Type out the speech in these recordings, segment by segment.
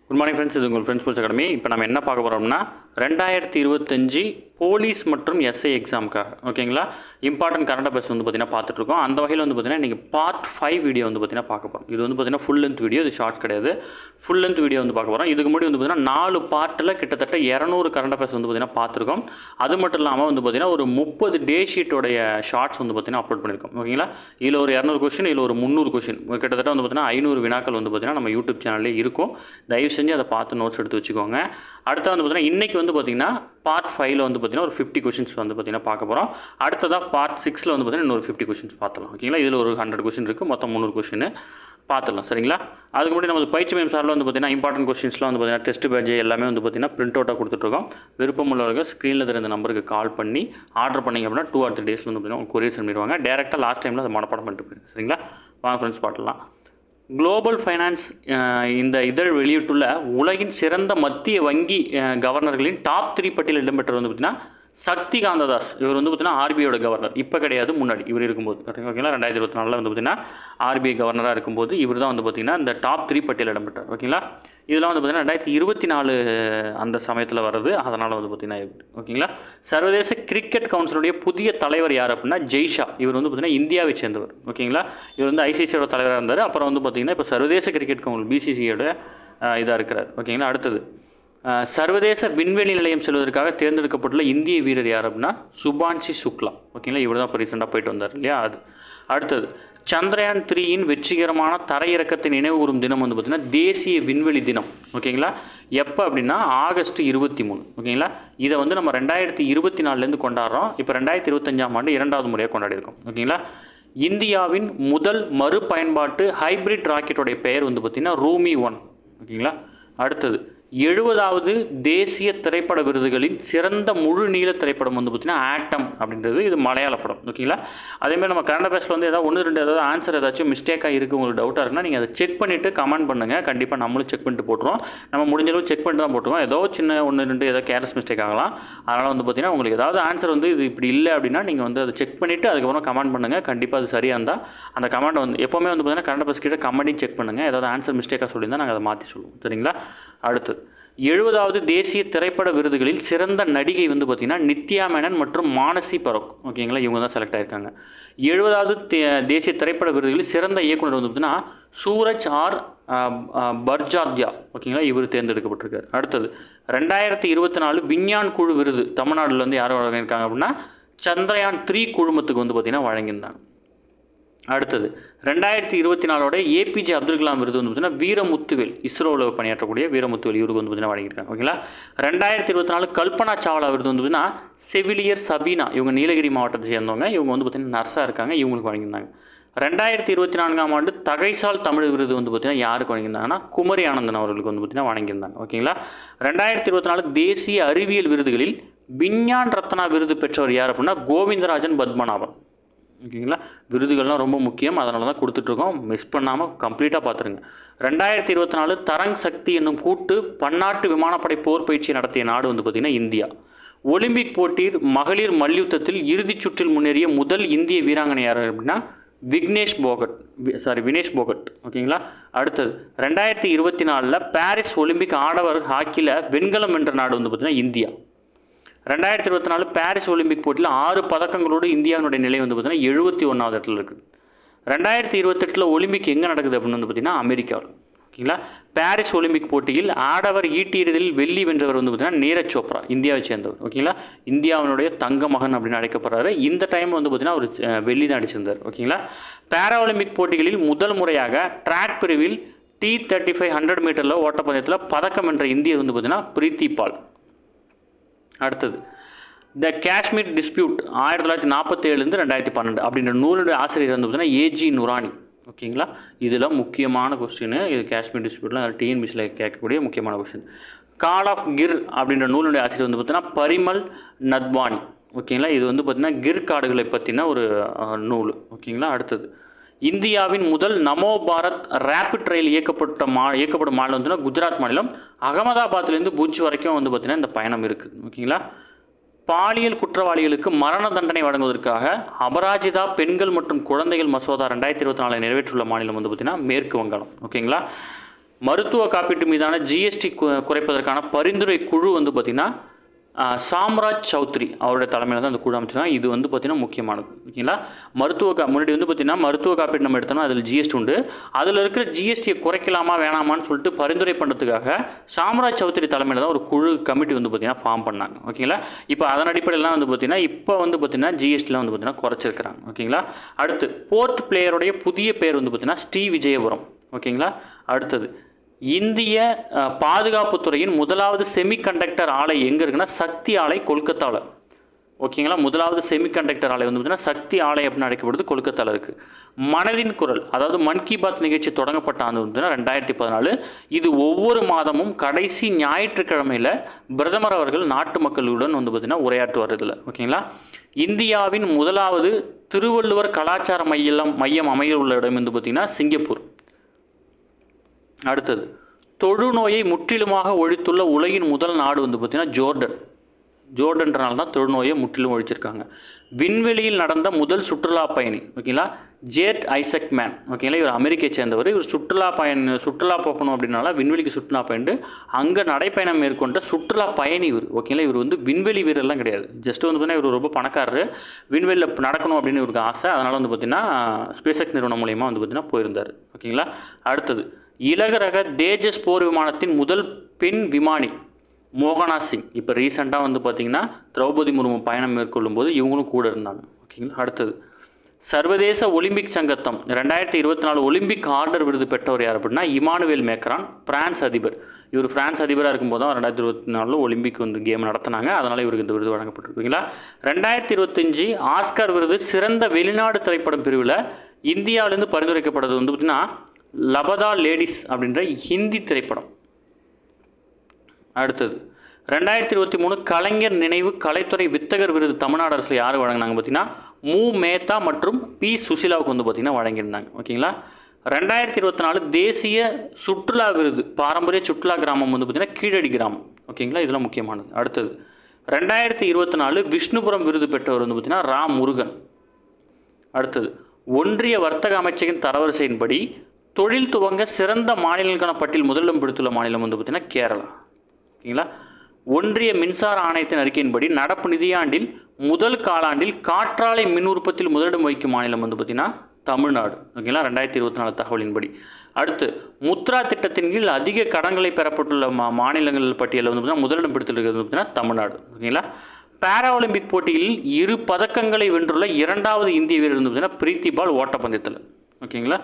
Good morning friends, இது உங்கள் friends sports academy. இப்போ நம்ம என்ன பார்க்க போகிறோம்னா 2025 போலீஸ் மற்றும் எஸ்ஐ எக்ஸாமுக்காக ஓகேங்களா இம்பார்ட்டன்ட் கரண்ட் அஃபேர்ஸ் வந்து பார்த்தீங்கன்னா பார்த்துட்ருக்கோம். அந்த வகையில் வந்து பார்த்தீங்கன்னா இன்றைக்கி பார்ட் 5 வீடியோ வந்து பார்த்தீங்கன்னா பார்க்க போகிறோம். இது வந்து பார்த்தீங்கன்னா ஃபுல் லென்த் வீடியோ, இது ஷார்ட்ஸ் கிடையாது, ஃபுல் லென்த் வீடியோ வந்து பார்க்க போகிறோம். இதுக்கு முன்னாடி வந்து பார்த்தீங்கன்னா 4 பார்ட்டில் கிட்டத்தட்ட 200 கரண்ட் அஃபேர்ஸ் வந்து பார்த்தீங்கன்னா பார்த்துருக்கோம். அது மட்டும் இல்லாமல் வந்து பார்த்தீங்கன்னா ஒரு 30 டே ஷீட்டோடைய ஷார்ட்ஸ் வந்து பார்த்தீங்கன்னா அப்லோட் பண்ணியிருக்கோம் ஓகேங்களா. இதில் ஒரு 200 கொஸ்டின், இதில் ஒரு 300 கொஸ்டின், கிட்டத்தட்ட வந்து பார்த்தீங்கன்னா 500 வினாக்கள் வந்து பார்த்தீங்கன்னா நம்ம யூடியூப் சேனல்லே இருக்கும். தயவு செஞ்சு அதை பார்த்து நோட்ஸ் எடுத்து வச்சுக்கோங்க. அடுத்து வந்து பார்த்தீங்கன்னா இன்றைக்கி வந்து பார்த்தீங்கன்னா பார்ட் 5ல் வந்து பார்த்தீங்கன்னா ஒரு 50 கொஸ்டின்ஸ் வந்து பார்த்தீங்கன்னா பார்க்க போகிறோம். அடுத்ததாக பார்ட் 6ல் வந்து பார்த்தீங்கன்னா இன்னொரு 50 கொஸ்டின்ஸ் பார்த்துலாம் ஓகேங்களா. இதில் ஒரு 100 கொஸ்டின் இருக்குது, மொத்தம் 300 கொஸ்டின் பார்த்துடலாம் சரிங்களா. அதுக்கு முன்னாடி நம்ம பயிற்சி மையம் சாரில் வந்து பார்த்தீங்கன்னா இம்பார்ட்டன்ட் கொஸ்டின்ஸ்லாம் வந்து பார்த்தீங்கன்னா டெஸ்ட் பேட்ச் எல்லாமே வந்து பார்த்தீங்கன்னா பிரிண்ட் அவுட்டாக கொடுத்துட்ருக்கோம். விருப்பம் உள்ளவர்கள் ஸ்க்ரீனில் தெரிந்த நம்பருக்கு கால் பண்ணி ஆர்டர் பண்ணிங்க அப்படின்னா 2 or 3 டேஸில் வந்து பார்த்தீங்கன்னா கொரியர் சென்ட் பண்ணிடுவாங்க. டேரெக்டாக லாஸ்ட் டைமில் அதை மனப்பாடம் பண்ணிட்டு போயிடுங்க சரிங்களா. வாங்க ஃப்ரெண்ட்ஸ் பார்த்துலாம். குளோபல் ஃபைனான்ஸ் இந்த இதழ் வெளியிட்டுள்ள உலகின் சிறந்த மத்திய வங்கி கவர்னர்களின் டாப் 3 பட்டியலில் இடம்பெற்றது வந்து பார்த்திங்கன்னா சக்தி காந்ததாஸ். இவர் வந்து பார்த்திங்கன்னா ஆர்பிஐயோட கவர்னர், இப்போ கிடையாது, முன்னாடி இவர் இருக்கும்போது ஓகேங்களா. 2024 வந்து பார்த்திங்கன்னா ஆர்பிஐ கவர்னராக இருக்கும்போது இவர் தான் வந்து பார்த்திங்கன்னா இந்த டாப் 3 பட்டியலில் இடம்பெற்றார் ஓகேங்களா. இதெல்லாம் வந்து பார்த்திங்கன்னா 2024 அந்த சமயத்தில் வருது, அதனால் வந்து பார்த்திங்கன்னா ஓகேங்களா. சர்வதேச கிரிக்கெட் கவுன்சிலுடைய புதிய தலைவர் யார் அப்படின்னா ஜெய்ஷா. இவர் வந்து பார்த்திங்கன்னா இந்தியாவை சேர்ந்தவர் ஓகேங்களா. இவர் வந்து ஐசிசியோட தலைவராக இருந்தார். அப்புறம் வந்து பார்த்திங்கன்னா இப்போ சர்வதேச கிரிக்கெட் கவுன்சில் பிசிசியோட இதாக இருக்கிறார் ஓகேங்களா. அடுத்தது சர்வதேச விண்வெளி நிலையம் செல்வதற்காக தேர்ந்தெடுக்கப்பட்டுள்ள இந்திய வீரர் யார் அப்படின்னா சுபான்ஷி சுக்லா ஓகேங்களா. இவர் தான் இப்போ ரீசெண்டாக போயிட்டு வந்தார் இல்லையா. அது அடுத்தது சந்திரயான் 3 வெற்றிகரமான தரையிறக்கத்தை நினைவுகூரும் தினம் வந்து பார்த்திங்கன்னா தேசிய விண்வெளி தினம் ஓகேங்களா. எப்போ அப்படின்னா ஆகஸ்ட் 23 ஓகேங்களா. இதை வந்து நம்ம 2024 கொண்டாடுறோம். இப்போ 2025ஆம் ஆண்டு 2வது முறையாக கொண்டாடிருக்கோம் ஓகேங்களா. இந்தியாவின் முதல் மறுபயன்பாட்டு ஹைப்ரிட் ராக்கெட்டோடைய பெயர் வந்து பார்த்திங்கன்னா ரூமி 1 ஓகேங்களா. அடுத்தது 70வது தேசிய திரைப்பட விருதுகளின் சிறந்த முழு நீள திரைப்படம் வந்து பார்த்திங்கன்னா ஆட்டம் அப்படின்றது, இது மலையாள படம் ஓகேங்களா. அதேமாதிரி நம்ம கரண்ட் அஃபேர்ஸில் வந்து ஏதாவது 1-2 ஏதாவது ஆன்சர் ஏதாச்சும் மிஸ்டேக்காக இருக்குது, உங்களுக்கு டவுட்டாக இருக்குன்னா நீங்கள் அதை செக் பண்ணிவிட்டு கமெண்ட் பண்ணுங்கள். கண்டிப்பாக நம்மளும் செக் பண்ணிட்டு போட்டுருவோம். நம்ம முடிஞ்சளவு செக் பண்ணிட்டு தான் போட்டுருவோம். ஏதோ சின்ன 1-2 ஏதாவது கேர்லெஸ் மிஸ்டேக் ஆகலாம். அதனால் வந்து பார்த்திங்கன்னா உங்களுக்கு ஏதாவது ஆன்சர் வந்து இது இப்படி இல்லை அப்படின்னா நீங்கள் வந்து அதை செக் பண்ணிவிட்டு அதுக்கப்புறம் கமெண்ட் பண்ணுங்கள். கண்டிப்பாக அது சரியாக இருந்தால் அந்த கமெண்ட் வந்து எப்போவுமே வந்து பார்த்திங்கன்னா கரண்ட் அஃபேர்ஸ் கிட்ட கமெண்ட்டையும் செக் பண்ணுங்கள். ஏதாவது ஆன்சர் மிஸ்டேக்காக சொல்லியிருந்தால் நாங்கள் அதை மாற்றி சொல்லுவோம் சரிங்களா. அடுத்து 70வது தேசிய திரைப்பட விருதுகளில் சிறந்த நடிகை வந்து பார்த்திங்கன்னா நித்யா மேனன் மற்றும் மானசி பரோக் ஓகேங்களா. இவங்க தான் செலக்ட் ஆகியிருக்காங்க. 70வது தேசிய திரைப்பட விருதுகளில் சிறந்த இயக்குனர் வந்து பார்த்திங்கன்னா சூரஜ் ஆர் பர்ஜாத்யா ஓகேங்களா. இவர் தேர்ந்தெடுக்கப்பட்டிருக்கார். அடுத்தது 2024 விஞ்ஞான் குழு விருது தமிழ்நாட்டில் வந்து யார் வழங்கியிருக்காங்க அப்படின்னா சந்திரயான் 3 குழுமத்துக்கு வந்து பார்த்திங்கன்னா வழங்கியிருந்தாங்க. அடுத்தது 2024 ஏபிஜே அப்துல் கலாம் விருது வந்து பார்த்திங்கன்னா வீரமுத்துவேல், இஸ்ரோவில் பணியாற்றக்கூடிய வீரமுத்துவேல் இவருக்கு வந்து பார்த்திங்கன்னா வழங்கியிருக்காங்க ஓகேங்களா. 2024 கல்பனா சாவ்லா விருது வந்து பார்த்திங்கன்னா செவிலியர் சபீனா, இவங்க நீலகிரி மாவட்டத்தை சேர்ந்தவங்க, இவங்க வந்து பார்த்திங்கன்னா நர்ஸாக இருக்காங்க, இவங்களுக்கு வழங்கியிருந்தாங்க. 2024ஆம் ஆண்டு தகைசால் தமிழ் விருது வந்து பார்த்திங்கன்னா யாருக்கு வழங்கியிருந்தாங்கன்னா குமரி ஆனந்தன் அவர்களுக்கு வந்து பார்த்திங்கன்னா வழங்கியிருந்தாங்க ஓகேங்களா. 2024 தேசிய அறிவியல் விருதுகளில் விஞ்ஞான் ரத்னா விருது பெற்றவர் யார் அப்படின்னா கோவிந்தராஜன் பத்மநாபன் ஓகேங்களா. விருதுகள்லாம் ரொம்ப முக்கியம், அதனால தான் கொடுத்துட்ருக்கோம். மிஸ் பண்ணாமல் கம்ப்ளீட்டாக பார்த்துருங்க. 2024 தரங் சக்தி என்னும் கூட்டு பன்னாட்டு விமானப்படை போர் பயிற்சியை நடத்திய நாடு வந்து பார்த்திங்கன்னா இந்தியா. ஒலிம்பிக் போட்டியில் மகளிர் மல்யுத்தத்தில் இறுதிச் சுற்றில் முன்னேறிய முதல் இந்திய வீராங்கனை யார் அப்படின்னா வினேஷ் போகட் ஓகேங்களா. அடுத்தது 2024 பாரிஸ் ஒலிம்பிக் ஆடவர் ஹாக்கியில் வெண்கலம் வென்ற நாடு வந்து பார்த்திங்கன்னா இந்தியா. 2024 பாரிஸ் ஒலிம்பிக் போட்டியில் 6 பதக்கங்களோடு இந்தியாவினுடைய நிலை வந்து பார்த்திங்கன்னா 71வது இடத்துல இருக்குது. 2028 ஒலிம்பிக் எங்கே நடக்குது அப்படின்னு வந்து பார்த்திங்கன்னா அமெரிக்காவில் ஓகேங்களா. பாரிஸ் ஒலிம்பிக் போட்டியில் ஆடவர் ஈட்டி எறிதலில் வெள்ளி வென்றவர் வந்து பார்த்திங்கன்னா நீரஜ் சோப்ரா, இந்தியாவை சேர்ந்தவர் ஓகேங்களா. இந்தியாவினுடைய தங்க மகன் அப்படின்னு அழைக்கப்படுறாரு. இந்த டைம் வந்து பார்த்திங்கன்னா அவர் வெள்ளி தான் அடிச்சிருந்தார் ஓகேங்களா. பாரா ஒலிம்பிக் போட்டிகளில் முதல் முறையாக ட்ராக் பிரிவில் T35 100 மீட்டரில் ஓட்டப்பந்தயத்தில் பதக்கம் என்ற இந்தியர் வந்து பார்த்திங்கன்னா பிரீத்தி பால். அடுத்தது த காஷ்மீர் டிஸ்பியூட் 1947 2012 அப்படின்ற நூலுடைய ஆசிரியர் வந்து பார்த்திங்கன்னா ஏஜி நுரானி ஓகேங்களா. இதெல்லாம் முக்கியமான கொஸ்டின். இது காஷ்மீர் டிஸ்பியூட்லாம் டிஎன்பிசியில் கேட்கக்கூடிய முக்கியமான கொஸ்டின். கால் ஆஃப் கிர் அப்படின்ற நூலுடைய ஆசிரியர் வந்து பார்த்திங்கன்னா பரிமல் நத்வானி ஓகேங்களா. இது வந்து பார்த்திங்கன்னா கிர் காடுகளை பற்றின ஒரு நூல் ஓகேங்களா. அடுத்தது இந்தியாவின் முதல் நமோ பாரத் ரேபிட் ரயில் இயக்கப்படும் மாநிலம் வந்து குஜராத் மாநிலம். அகமதாபாத்லேருந்து பூஜ் வரைக்கும் வந்து பார்த்திங்கன்னா இந்த பயணம் இருக்குது ஓகேங்களா. பாலியல் குற்றவாளிகளுக்கு மரண தண்டனை வழங்குவதற்காக அபராஜிதா பெண்கள் மற்றும் குழந்தைகள் மசோதா 2024 நிறைவேற்றுள்ள மாநிலம் வந்து பார்த்திங்கன்னா மேற்கு வங்காளம் ஓகேங்களா. மருத்துவ காப்பீட்டு மீதான ஜிஎஸ்டி குறைப்பதற்கான பரிந்துரை குழு வந்து பார்த்திங்கன்னா சாம்ராஜ் சௌத்ரி அவருடைய தலைமையில் தான் அந்த குழு அமைச்சிருக்காங்க. இது வந்து பார்த்திங்கன்னா முக்கியமானது. ஓகேங்களா, முன்னாடி வந்து பார்த்திங்கன்னா மருத்துவ காப்பீடு நம்ம எடுத்தோம்னா அதில் ஜிஎஸ்டி உண்டு. அதில் இருக்கிற ஜிஎஸ்டியை குறைக்கலாமா வேணாமான்னு சொல்லிட்டு பரிந்துரை பண்ணுறதுக்காக சாம்ராஜ் சௌத்ரி தலைமையில் தான் ஒரு குழு கமிட்டி வந்து பார்த்திங்கன்னா ஃபார்ம் பண்ணாங்க. ஓகேங்களா, இப்போ அதன் அடிப்படையிலாம் வந்து பார்த்திங்கன்னா இப்போ வந்து பார்த்திங்கன்னா ஜிஎஸ்டிலாம் வந்து பார்த்திங்கன்னா குறைச்சிருக்கிறாங்க. ஓகேங்களா, அடுத்து போர்ட் பிளேயருடைய புதிய பேர் வந்து பார்த்திங்கன்னா ஸ்ரீ விஜயபுரம். ஓகேங்களா, அடுத்தது இந்திய பாதுகாப்புத்துறையின் முதலாவது செமிகண்டக்டர் ஆலை எங்கே இருக்குன்னா சக்தி ஆலை கொல்கத்தாவில். ஓகேங்களா, முதலாவது செமிகண்டக்டர் ஆலை வந்து பார்த்திங்கன்னா சக்தி ஆலை அப்படின்னு அழைக்கப்படுது, கொல்கத்தாவில் இருக்குது. மனதின் குரல், அதாவது மன் கி பாத் நிகழ்ச்சி தொடங்கப்பட்ட ஆண்டு வந்து 2014. இது ஒவ்வொரு மாதமும் கடைசி ஞாயிற்றுக்கிழமையில் பிரதமர் அவர்கள் நாட்டு மக்களுடன் வந்து பார்த்திங்கன்னா உரையாற்றுவார் இதில். ஓகேங்களா, இந்தியாவின் முதலாவது திருவள்ளுவர் கலாச்சார மையம் அமைய உள்ள இடம் வந்து பார்த்திங்கன்னா சிங்கப்பூர். அடுத்தது தொழுநோயை முற்றிலுமாக ஒழித்துள்ள உலகின் முதல் நாடு வந்து பார்த்திங்கன்னா ஜோர்டன்றனால தான் தொழுநோயை முற்றிலும் ஒழிச்சிருக்காங்க. விண்வெளியில் நடந்த முதல் சுற்றுலா பயணி ஓகேங்களா ஜேட் ஐசக் மேன். ஓகேங்களா, இவர் அமெரிக்கையை சேர்ந்தவர். இவர் சுற்றுலா போகணும் அப்படின்னால விண்வெளிக்கு சுற்றுலா பயணிட்டு அங்கே நடைப்பயணம் மேற்கொண்ட சுற்றுலா பயணி இவர். ஓகேங்களா, இவர் வந்து விண்வெளி வீரர்லாம் கிடையாது, ஜஸ்ட் வந்து பார்த்தீங்கன்னா இவர் ரொம்ப பணக்காரர். விண்வெளியில் நடக்கணும் அப்படின்னு இவருக்கு ஆசை, அதனால் வந்து பார்த்திங்கன்னா ஸ்பேஸ்எக்ஸ் நிறுவனம் மூலியமாக வந்து பார்த்திங்கன்னா போயிருந்தார். ஓகேங்களா, அடுத்தது இலகுரக தேஜஸ் போர் விமானத்தின் முதல் பெண் விமானி மோகனா சிங். இப்போ ரீசெண்டாக வந்து பார்த்திங்கன்னா திரௌபதி முர்மு பயணம் மேற்கொள்ளும் போது இவங்களும் கூட இருந்தாங்க. ஓகேங்களா, அடுத்தது சர்வதேச ஒலிம்பிக் சங்கத்தம் 2024 ஒலிம்பிக் ஆர்டர் விருது பெற்றவர் யார் அப்படின்னா இமானுவேல் மேக்ரான், பிரான்ஸ் அதிபர். இவர் பிரான்ஸ் அதிபராக இருக்கும்போது தான் 2024 ஒலிம்பிக் வந்து கேம் நடத்தினாங்க, அதனால் இவருக்கு இந்த விருது வழங்கப்பட்டிருக்குங்களா. 2025 ஆஸ்கார் விருது சிறந்த வெளிநாடு திரைப்படம் பிரிவில் இந்தியாவிலேருந்து பரிந்துரைக்கப்பட்டது வந்து பார்த்திங்கன்னா லபதா லேடிஸ் அப்படின்ற ஹிந்தி திரைப்படம். அடுத்தது 2023 கலைஞர் நினைவு கலைத்துறை வித்தகர் விருது தமிழ்நாடு அரசு யார் வழங்கினாங்க பார்த்தீங்கன்னா மு மேத்தா மற்றும் பி சுசிலாவுக்கு வந்து பார்த்திங்கன்னா வழங்கியிருந்தாங்க. ஓகேங்களா, 2024 தேசிய சுற்றுலா விருது பாரம்பரிய சுற்றுலா கிராமம் வந்து பார்த்திங்கன்னா கீழடி கிராமம். ஓகேங்களா, இதெல்லாம் முக்கியமானது. அடுத்தது 2024 விஷ்ணுபுரம் விருது பெற்றவர் வந்து பார்த்திங்கன்னா ரா முருகன். அடுத்தது ஒன்றிய வர்த்தக அமைச்சகின் தரவரிசையின்படி தொழில் துவங்க சிறந்த மாநிலங்களுக்கான பட்டியல் முதலிடம் பிடித்துள்ள மாநிலம் வந்து பார்த்திங்கன்னா கேரளா. ஓகேங்களா, ஒன்றிய மின்சார ஆணையத்தின் அறிக்கையின்படி நடப்பு நிதியாண்டில் முதல் காலாண்டில் காற்றாலை மின் உற்பத்தியில் முதலிடம் வகிக்கும் மாநிலம் வந்து பார்த்திங்கன்னா தமிழ்நாடு. ஓகேங்களா, 2024 தகவலின்படி. அடுத்து முத்ரா திட்டத்தின் கீழ் அதிக கடன்களை பெறப்பட்டுள்ள மாநிலங்கள் பட்டியலில் வந்து பார்த்திங்கன்னா முதலிடம் பிடித்துள்ளது வந்து பார்த்திங்கன்னா தமிழ்நாடு. ஓகேங்களா, பாரா ஒலிம்பிக் போட்டியில் 2 பதக்கங்களை வென்றுள்ள 2வது இந்திய வீரர் வந்து பார்த்திங்கன்னா பிரீத்தி பால் ஓட்டப்பந்தயத்தில். ஓகேங்களா,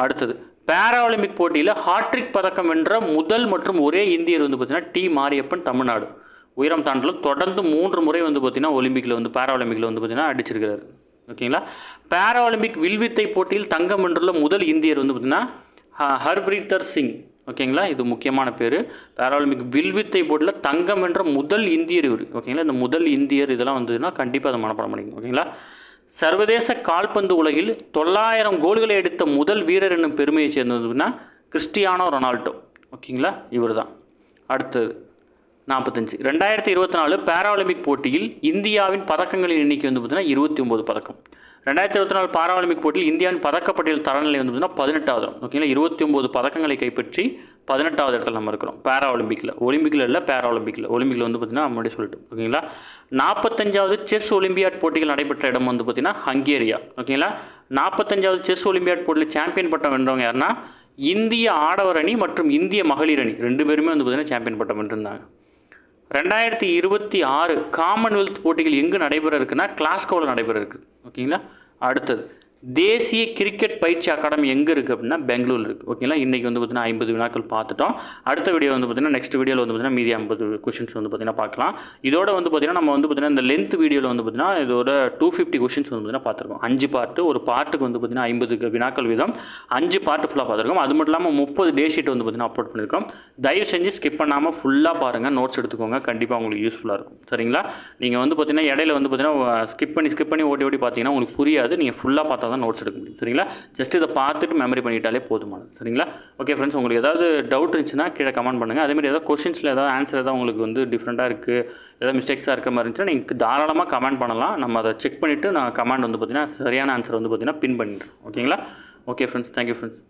அடுத்தது பாரா ஒலிம்பிக் போட்டியில் ஹாட்ரிக் பதக்கம் வென்ற முதல் மற்றும் ஒரே இந்தியர் வந்து பார்த்திங்கன்னா டி மாரியப்பன், தமிழ்நாடு. உயரம் தாண்டலும் தொடர்ந்து 3 முறை வந்து பார்த்திங்கன்னா ஒலிம்பிக்கில் வந்து பாரா ஒலிம்பிக்கில் வந்து பார்த்திங்கன்னா அடிச்சிருக்கிறார். ஓகேங்களா, பாரா ஒலிம்பிக் வில்வித்தை போட்டியில் தங்கம் வென்றுள்ள முதல் இந்தியர் வந்து பார்த்திங்கன்னா ஹர்ப்ரீத்தர் சிங். ஓகேங்களா, இது முக்கியமான பேர். பாரா ஒலிம்பிக் வில்வித்தை போட்டியில் தங்கம் வென்ற முதல் இந்தியர் இவர். ஓகேங்களா, இந்த முதல் இந்தியர் இதெல்லாம் வந்ததுன்னா கண்டிப்பாக அதை மனப்பாடம் பண்ணிக்கணும். ஓகேங்களா, சர்வதேச கால்பந்து உலகில் 900 கோல்களை எடுத்த முதல் வீரர் என்னும் பெருமையை சேர்ந்ததுன்னா கிறிஸ்டியானோ ரொனால்டோ. ஓகேங்களா, இவர் தான். அடுத்தது 45 2024 பாரா ஒலிம்பிக் போட்டியில் இந்தியாவின் பதக்கங்களின் எண்ணிக்கை வந்து பார்த்திங்கன்னா 29 பதக்கம். 2024 பாரா ஒலிம்பிக் போட்டியில் இந்தியாவின் பதக்கப்பட்டியல் தரநிலை வந்து பார்த்திங்கன்னா 18வது. ஓகேங்களா, 29 பதக்கங்களை கைப்பற்றி 18வது இடத்துல நம்ம இருக்கிறோம் பாரா ஒலிம்பிக்கில் இல்லை பாரா ஒலிம்பிக்கில் வந்து பார்த்திங்கன்னா முன்னாடி சொல்லிட்டு. ஓகேங்களா, 45வது செஸ் ஒலிம்பியாட் போட்டிகள் நடைபெற்ற இடம் வந்து பார்த்திங்கன்னா ஹங்கேரியா. ஓகேங்களா, 45வது செஸ் ஒலிம்பியாட் போட்டியில் சாம்பியன் பட்டம் வென்றவங்க யாருன்னா இந்திய ஆடவர் அணி மற்றும் இந்திய மகளிர் அணி 2 பேருமே வந்து பார்த்திங்கன்னா சாம்பியன் பட்டம் வென்றிருந்தாங்க. 2026 காமன்வெல்த் போட்டிகள் எங்கு நடைபெற இருக்குன்னா கிளாஸ்கோவில் நடைபெற இருக்குது. ஓகேங்களா, அடுத்தது தேசிய கிரிக்கெட் பயிற்சி அகாடமி எங்கே இருக்குது அப்படின்னா பெங்களூர் இருக்குது. ஓகேங்களா, இன்றைக்கி வந்து பார்த்திங்கன்னா 50 வினாக்கள் பார்த்துட்டோம். அடுத்த வீடியோ வந்து பார்த்திங்கன்னா நெக்ஸ்ட் வீடியோவில் வந்து பார்த்திங்கன்னா மீதி 50 கொஷின்ஸ் வந்து பார்த்திங்கன்னா பார்க்கலாம். இதோட வந்து பார்த்திங்கன்னா நம்ம வந்து பார்த்திங்கன்னா இந்த லென்த் வீடியோவில் வந்து பார்த்திங்கன்னா இதோட 250 கொஷின்ஸ் வந்து பார்த்திங்கன்னா பார்த்துருக்கோம். 5 பார்ட்டு, ஒரு பார்ட்டுக்கு வந்து பார்த்திங்கன்னா 50 வினாக்கள் வீதம் 5 பார்ட்டு ஃபுல்லாக பார்த்துருக்கோம். அது மட்டும் இல்லாமல் 30 டே ஷீட் வந்து பார்த்திங்கன்னா அப்லோட் பண்ணியிருக்கோம். தயவு செஞ்சு ஸ்கிப் பண்ணாமல் ஃபுல்லாக பாருங்கள், நோட்ஸ் எடுத்துக்கோங்க, கண்டிப்பாக உங்களுக்கு யூஸ்ஃபுல்லாக இருக்கும். சரிங்களா, நீங்கள் வந்து பார்த்திங்கன்னா இடையில வந்து பார்த்திங்கன்னா ஸ்கிப் பண்ணி ஓட்டி பார்த்தீங்கன்னா உங்களுக்கு புரியாது. நீங்கள் ஃபுல்லாக பார்த்தா தான் நோட்ஸ் எடுக்க முடியும். சரிங்களா, ஜஸ்ட் இதை பார்த்துட்டு மெமரி பண்ணிட்டாலே போதுமானது. சரிங்களா, ஓகே ஃப்ரெண்ட்ஸ், உங்களுக்கு ஏதாவது டவுட் இருந்துச்சுன்னா கீழே கமெண்ட் பண்ணுங்கள். அதேமாதிரி ஏதாவது கொஷின்ஸில் ஏதாவது ஆன்சர் ஏதாவது உங்களுக்கு வந்து டிஃப்ரெண்ட்டாக இருக்குது, ஏதாவது மிஸ்டேக்ஸாக இருக்க மாதிரி இருந்துச்சுன்னா நீங்கள் தாராளமாக கமெண்ட் பண்ணலாம். நம்ம அதை செக் பண்ணிவிட்டு நான் கமெண்ட் வந்து பார்த்திங்கன்னா சரியான ஆன்சர் வந்து பார்த்திங்கன்னா பின் பண்ணிடுறேன். ஓகேங்களா, ஓகே ஃப்ரெண்ட்ஸ், தேங்க்யூ ஃப்ரெண்ட்ஸ்.